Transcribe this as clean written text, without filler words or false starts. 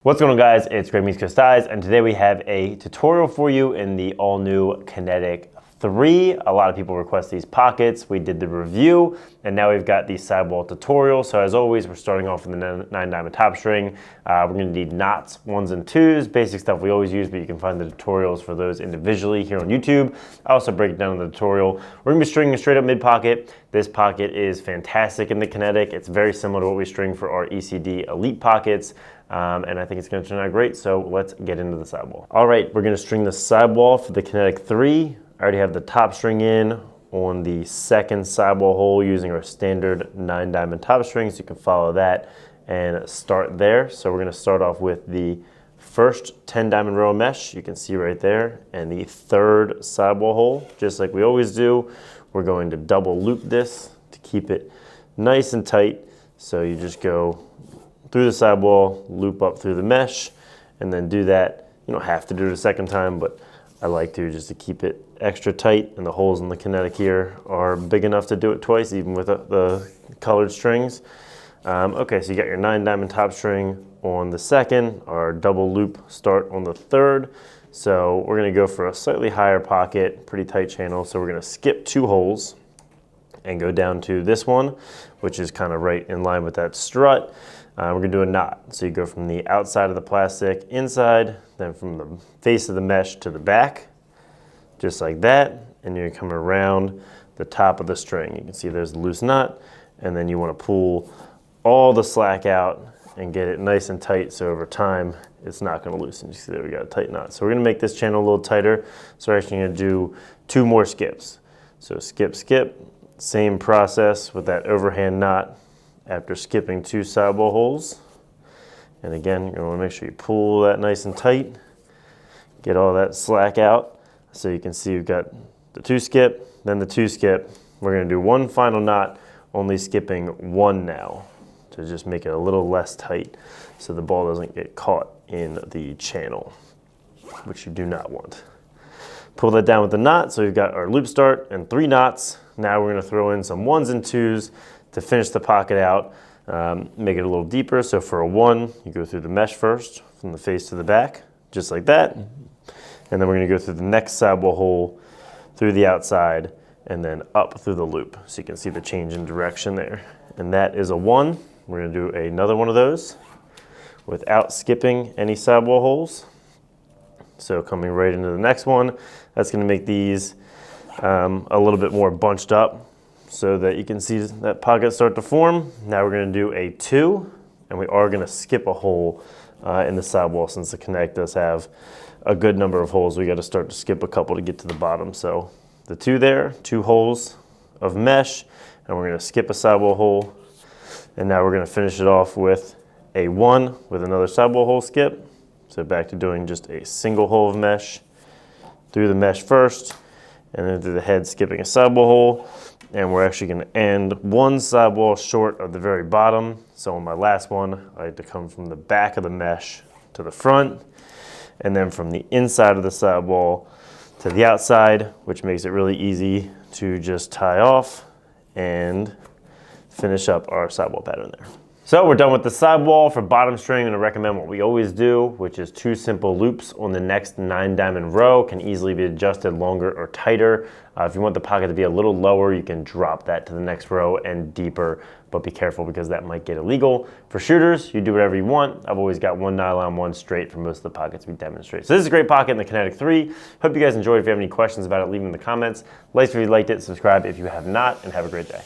What's going on, guys? It's Greg and today we have a tutorial for you in the all-new Kinetik 3. A lot of people request these pockets. We did the review and now we've got the sidewall tutorial. So as always, we're starting off with the 9 diamond top string. We're going to need knots, 1s and 2s, basic stuff we always use, but you can find the tutorials for those individually here on YouTube. I also break it down in the tutorial. We're going to be stringing a straight up mid pocket. This pocket is fantastic in the Kinetik. It's very similar to what we string for our ECD Elite pockets. And I think it's going to turn out great, so let's get into the sidewall. All right, we're going to string the sidewall for the Kinetik 3. I already have the top string in on the second sidewall hole using our standard 9 diamond top string, so you can follow that and start there. So we're going to start off with the first 10 diamond row of mesh, you can see right there, and the third sidewall hole, just like we always do. We're going to double loop this to keep it nice and tight. So you just go through the sidewall, loop up through the mesh, and then do that. You don't have to do it a second time, but I like to just to keep it extra tight, and the holes in the Kinetik here are big enough to do it twice, even with the colored strings. Okay, so you got your 9 diamond top string on the second, our double loop start on the third. So we're gonna go for a slightly higher pocket, pretty tight channel. So we're gonna skip 2 holes and go down to this one, which is kind of right in line with that strut. We're gonna do a knot. So you go from the outside of the plastic inside, then from the face of the mesh to the back, just like that. And you're coming around the top of the string. You can see there's the loose knot, and then you wanna pull all the slack out and get it nice and tight, so over time, it's not gonna loosen. You see there, we got a tight knot. So we're gonna make this channel a little tighter. So we're actually gonna do 2 more skips. So skip, skip, same process with that overhand knot after skipping 2 sidewall holes. And again, you're gonna wanna make sure you pull that nice and tight, get all that slack out. So you can see you've got the 2 skip, then the 2 skip. We're gonna do 1 final knot, only skipping 1 now, to just make it a little less tight so the ball doesn't get caught in the channel, which you do not want. Pull that down with the knot, so we've got our loop start and 3 knots. Now we're gonna throw in some 1s and 2s to finish the pocket out, make it a little deeper. So for a 1, you go through the mesh first, from the face to the back, just like that. And then we're gonna go through the next sidewall hole, through the outside, and then up through the loop. So you can see the change in direction there. And that is a 1. We're gonna do another one of those without skipping any sidewall holes. So coming right into the next one, that's gonna make these a little bit more bunched up so that you can see that pocket start to form. Now we're gonna do a 2, and we are gonna skip a hole in the sidewall. Since the Kinetik does have a good number of holes, we gotta start to skip a couple to get to the bottom. So the 2 there, 2 holes of mesh, and we're gonna skip a sidewall hole. And now we're gonna finish it off with a 1 with another sidewall hole skip. So back to doing just a single hole of mesh, through the mesh first, and then through the head skipping a sidewall hole. And we're actually gonna end 1 sidewall short of the very bottom. So on my last one, I had to come from the back of the mesh to the front, and then from the inside of the sidewall to the outside, which makes it really easy to just tie off and finish up our sidewall pattern there. So we're done with the sidewall. For bottom string, I'm gonna recommend what we always do, which is 2 simple loops on the next 9 diamond row. Can easily be adjusted longer or tighter. If you want the pocket to be a little lower, you can drop that to the next row and deeper, but be careful because that might get illegal. For shooters, you do whatever you want. I've always got 1 nylon, 1 straight for most of the pockets we demonstrate. So this is a great pocket in the Kinetik 3. Hope you guys enjoyed. If you have any questions about it, leave them in the comments. Like if you liked it, subscribe if you have not, and have a great day.